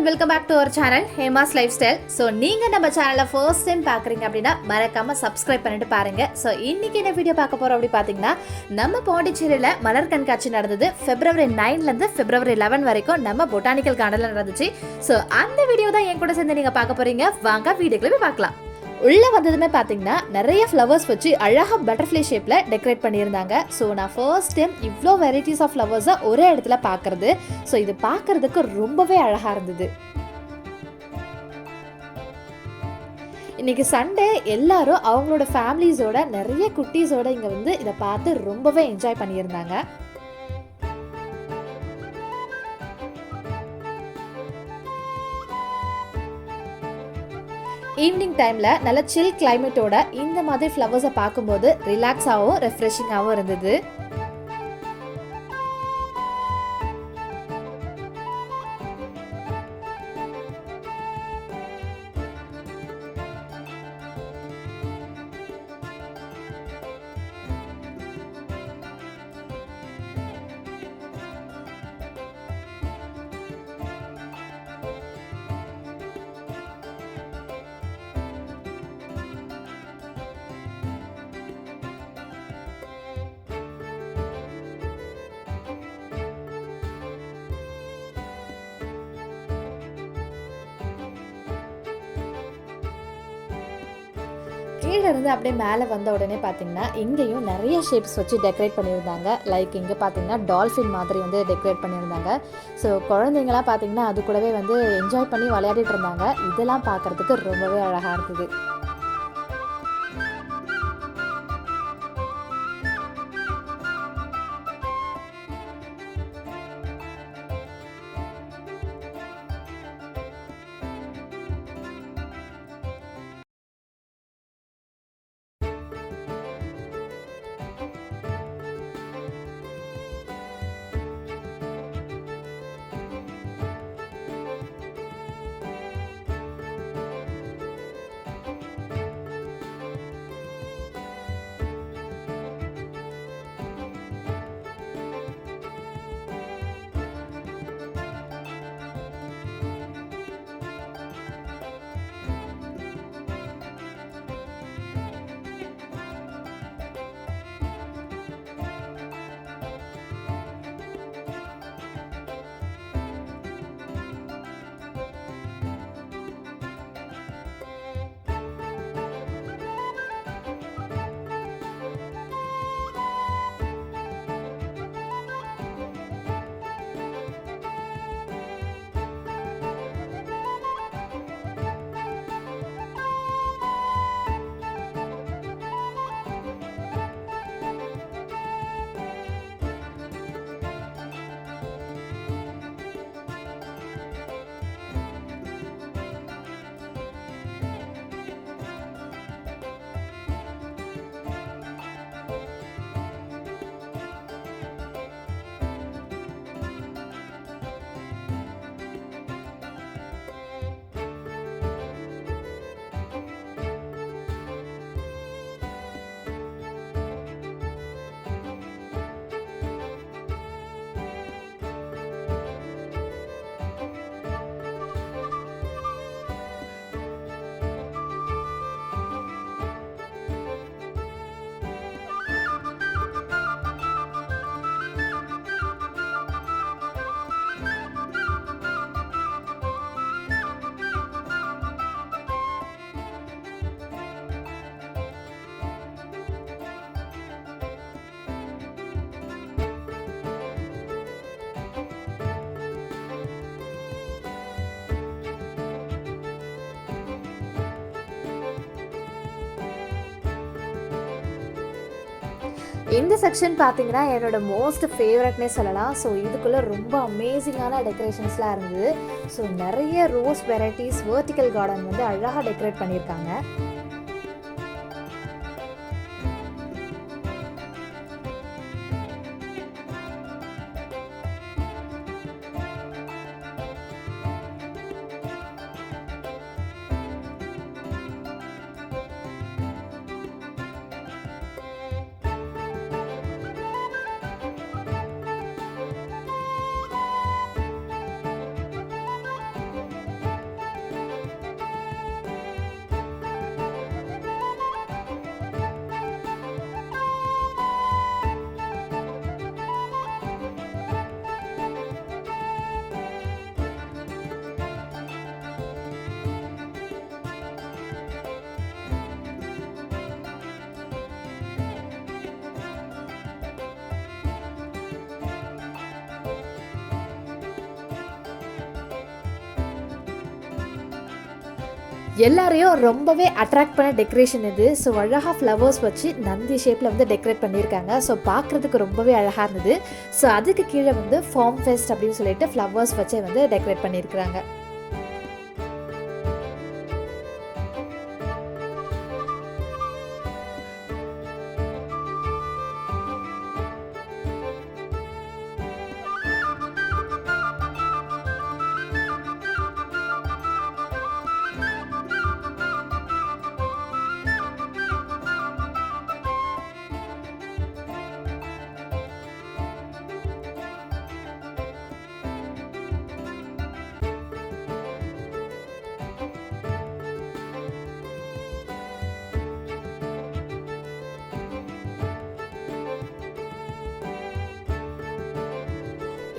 Welcome back to our channel Hema's life style. So நீங்கள் நம்ம சேனலில் ஃபர்ஸ்ட் டைம் பார்க்குறீங்க அப்படின்னா மறக்காமல் சப்ஸ்கிரைப் பண்ணிட்டு பாருங்கள். ஸோ இன்றைக்கி என்ன வீடியோ பார்க்க போகிறோம் அப்படி பார்த்தீங்கன்னா, நம்ம பாண்டிச்சேரியில் மலர் கண்காட்சி நடந்தது. February 9லேருந்து February 11 வரைக்கும் நம்ம பொட்டானிக்கல் கார்டனில் நடந்துச்சு. ஸோ அந்த வீடியோ தான் என் கூட சேர்ந்து நீங்கள் பார்க்க போகிறீங்க. வாங்க வீடியோக்குள்ள போய் பார்க்கலாம். உள்ளே வந்ததுமே பார்த்தீங்கன்னா நிறைய ஃப்ளவர்ஸ் வச்சு அழகாக பட்டர்ஃப்ளை ஷேப்பில் டெக்கரேட் பண்ணியிருந்தாங்க. ஸோ நான் ஃபர்ஸ்ட் டைம் இவ்வளோ வெரைட்டிஸ் ஆஃப் ஃப்ளவர்ஸை ஒரே இடத்துல பார்க்குறது. ஸோ இது பார்க்குறதுக்கு ரொம்பவே அழகாக இருந்தது. இன்றைக்கி சண்டே எல்லாரும் அவங்களோட ஃபேமிலிஸோட நிறைய குட்டீஸோட இங்கே வந்து இதை பார்த்து ரொம்பவே என்ஜாய் பண்ணியிருந்தாங்க. ஈவினிங் டைமில் நல்ல சில் கிளைமேட்டோட இந்த மாதிரி ஃப்ளவர்ஸை பார்க்கும்போது ரிலாக்ஸாகவும் ரெஃப்ரெஷிங்காகவும் இருந்தது. கீழே இருந்து அப்படியே மேலே வந்த உடனே பார்த்தீங்கன்னா இங்கேயும் நிறைய ஷேப்ஸ் வச்சு டெக்கரேட் பண்ணியிருந்தாங்க. லைக் இங்கே பார்த்தீங்கன்னா டால்ஃபின் மாதிரி வந்து டெக்கரேட் பண்ணியிருந்தாங்க. ஸோ குழந்தைங்களாம் பார்த்தீங்கன்னா அது கூடவே வந்து என்ஜாய் பண்ணி விளையாடிட்டு இருந்தாங்க. இதெல்லாம் பார்க்குறதுக்கு ரொம்பவே அழகாக இருந்தது. இந்த செக்ஷன் பார்த்தீங்கன்னா என்னோட மோஸ்ட் ஃபேவரட்னே சொல்லலாம். ஸோ இதுக்குள்ளே ரொம்ப அமேசிங்கான டெக்கரேஷன்ஸ்லாம் இருந்தது. ஸோ நிறைய ரோஸ் வெரைட்டிஸ் வெர்டிக்கல் கார்டன் வந்து அழகாக டெக்கரேட் பண்ணியிருக்காங்க. எல்லாரையும் ரொம்பவே அட்ராக்ட் பண்ண டெக்கரேஷன் இது. ஸோ அழகாக ஃப்ளவர்ஸ் வச்சு நந்தி ஷேப்பில் வந்து டெக்கரேட் பண்ணியிருக்காங்க. ஸோ பார்க்குறதுக்கு ரொம்பவே அழகாக இருந்தது. ஸோ அதுக்கு கீழே வந்து ஃபார்ம் ஃபெஸ்ட் அப்படின்னு சொல்லிட்டு ஃப்ளவர்ஸ் வச்சே வந்து டெக்கரேட் பண்ணியிருக்கிறாங்க.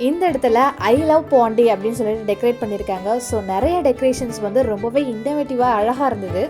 இந்த இடத்துல ஐ லவ் பாண்டி அப்படின்னு சொல்லிட்டு டெக்கரேட் பண்ணியிருக்காங்க. ஸோ நிறைய டெக்கரேஷன்ஸ் வந்து ரொம்பவே இன்னோவேட்டிவாக அழகாக இருந்தது.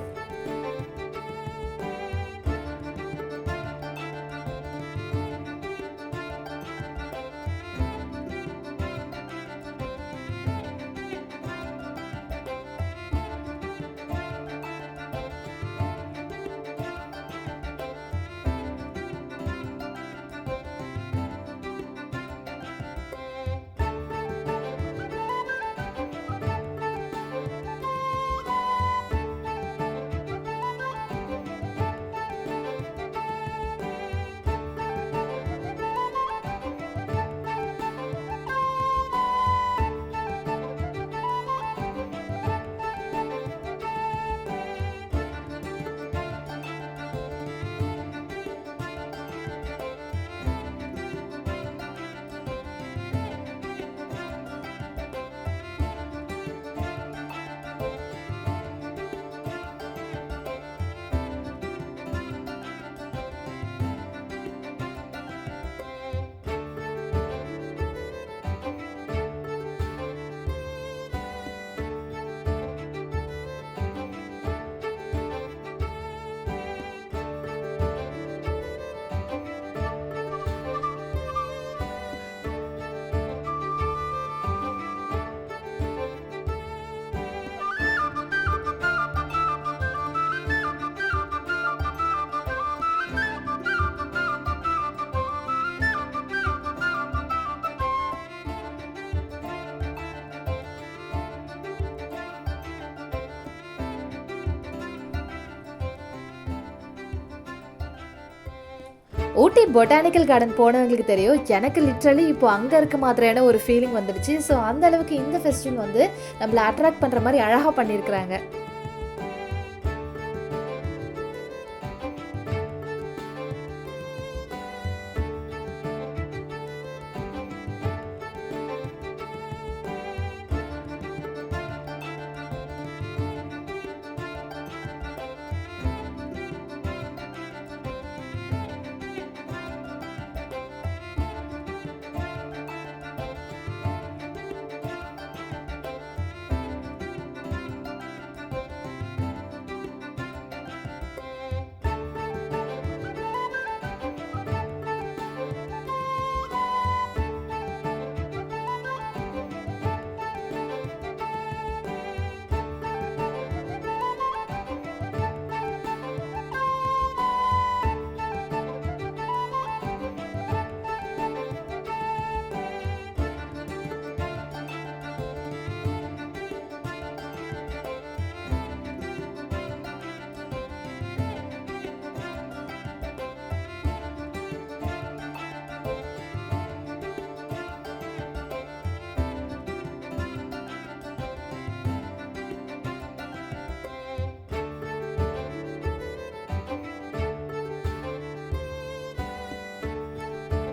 ஊட்டி பொட்டானிக்கல் கார்டன் போனவங்களுக்கு தெரியும், எனக்கு லிட்ரலி இப்போ அங்கே இருக்க மாதிரியான ஒரு ஃபீலிங் வந்துடுச்சு. ஸோ அந்த அளவுக்கு இந்த ஃபெஸ்டிவல் வந்து நம்மளை அட்ராக்ட் பண்ணுற மாதிரி அழகாக பண்ணியிருக்கிறாங்க.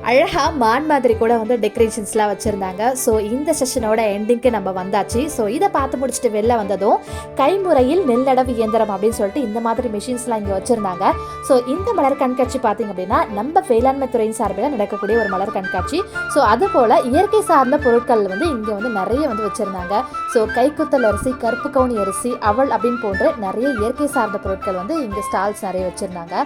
அழகாக மான் மாதிரி கூட வந்து டெக்கரேஷன்ஸ்லாம் வச்சுருந்தாங்க. ஸோ இந்த செஷனோட எண்டிங்க்கு நம்ம வந்தாச்சு. ஸோ இதை பார்த்து முடிச்சுட்டு வெளில வந்ததும் கைமுறையில் நெல்லடவு இயந்திரம் அப்படின்னு சொல்லிட்டு இந்த மாதிரி மிஷின்ஸ்லாம் இங்கே வச்சுருந்தாங்க. ஸோ இந்த மலர் கண்காட்சி பார்த்திங்க அப்படின்னா நம்ம வேளாண்மை துறையின் சார்பில் நடக்கக்கூடிய ஒரு மலர் கண்காட்சி. ஸோ அதுபோல் இயற்கை சார்ந்த பொருட்கள் வந்து இங்கே வந்து நிறைய வந்து வச்சுருந்தாங்க. ஸோ கைக்குத்தல் அரிசி, கருப்பு கவுனி அரிசி, அவல் அப்படின்னு போன்ற நிறைய இயற்கை சார்ந்த பொருட்கள் வந்து இங்கே ஸ்டால்ஸ் நிறைய வச்சுருந்தாங்க.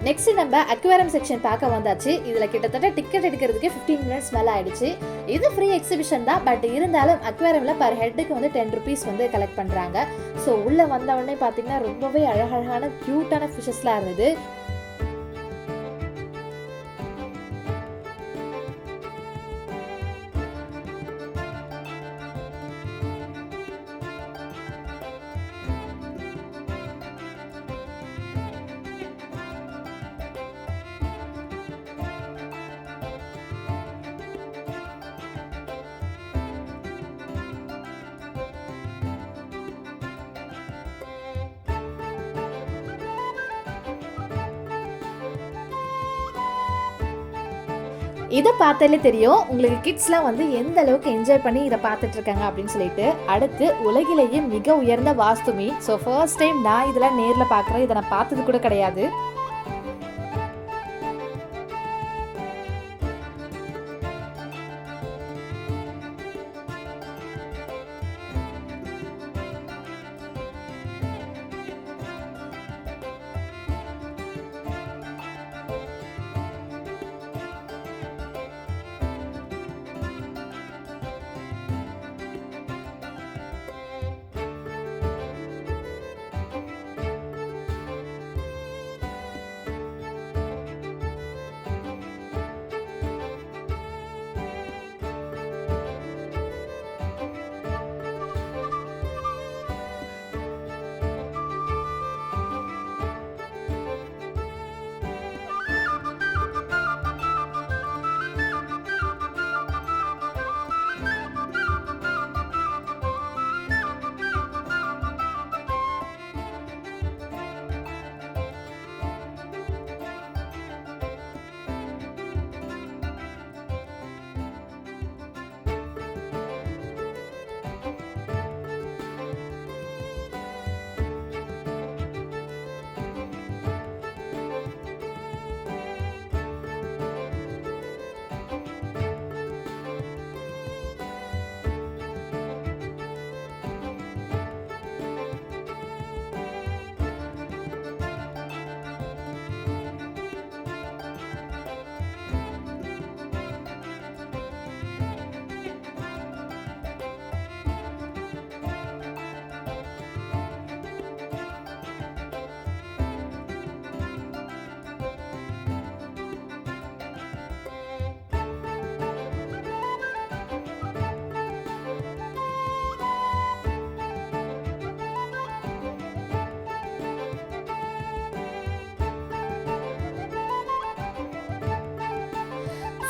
நெக்ஸ்ட் நம்ம அக்வேரியம் செக்ஷன் பார்க்க வந்தாச்சு. இதுல கிட்டத்தட்ட டிக்கெட் எடுக்கிறதுக்கு 15 மினிட்ஸ் மேல ஆயிடுச்சு. இது ஃப்ரீ எக்ஸிபிஷன் தான், பட் இருந்தாலும் அக்வேரியம்ல பர் ஹெட்டுக்கு வந்து 10 ருபீஸ் வந்து கலெக்ட் பண்றாங்க. ஸோ உள்ள வந்த உடனே பாத்தீங்கன்னா ரொம்பவே அழகழகான கியூட்டான ஃபிஷஸ்லாம் இருந்தது. இதை பார்த்தாலே தெரியும் உங்களுக்கு கிட்ஸ்லாம் வந்து எந்த அளவுக்கு என்ஜாய் பண்ணி இதை பார்த்துட்டு இருக்காங்க அப்படின்னு சொல்லிட்டு. அடுத்து உலகிலேயே மிக உயர்ந்த வாஸ்து மீன். ஸோ ஃபர்ஸ்ட் டைம் நான் இதெல்லாம் நேரில் பார்க்குறேன். இதை நான் பார்த்தது கூட கிடையாது.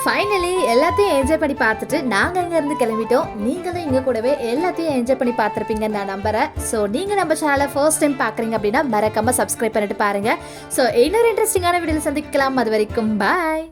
ஃபைனலி எல்லாத்தையும் என்ஜாய் பண்ணி பார்த்துட்டு நாங்கள் இங்கேருந்து கிளம்பிட்டோம். நீங்களும் இங்கே கூடவே எல்லாத்தையும் என்ஜாய் பண்ணி பார்த்துருப்பீங்கன்னு நான் நம்புகிறேன். ஸோ நீங்கள் நம்ம சேனலை ஃபர்ஸ்ட் டைம் பார்க்குறீங்க அப்படின்னா மறக்காமல் சப்ஸ்கிரைப் பண்ணிட்டு பாருங்கள். ஸோ இன்னொரு இன்ட்ரெஸ்டிங்கான வீடியோவில் சந்திக்கலாம். அது வரைக்கும் பாய்.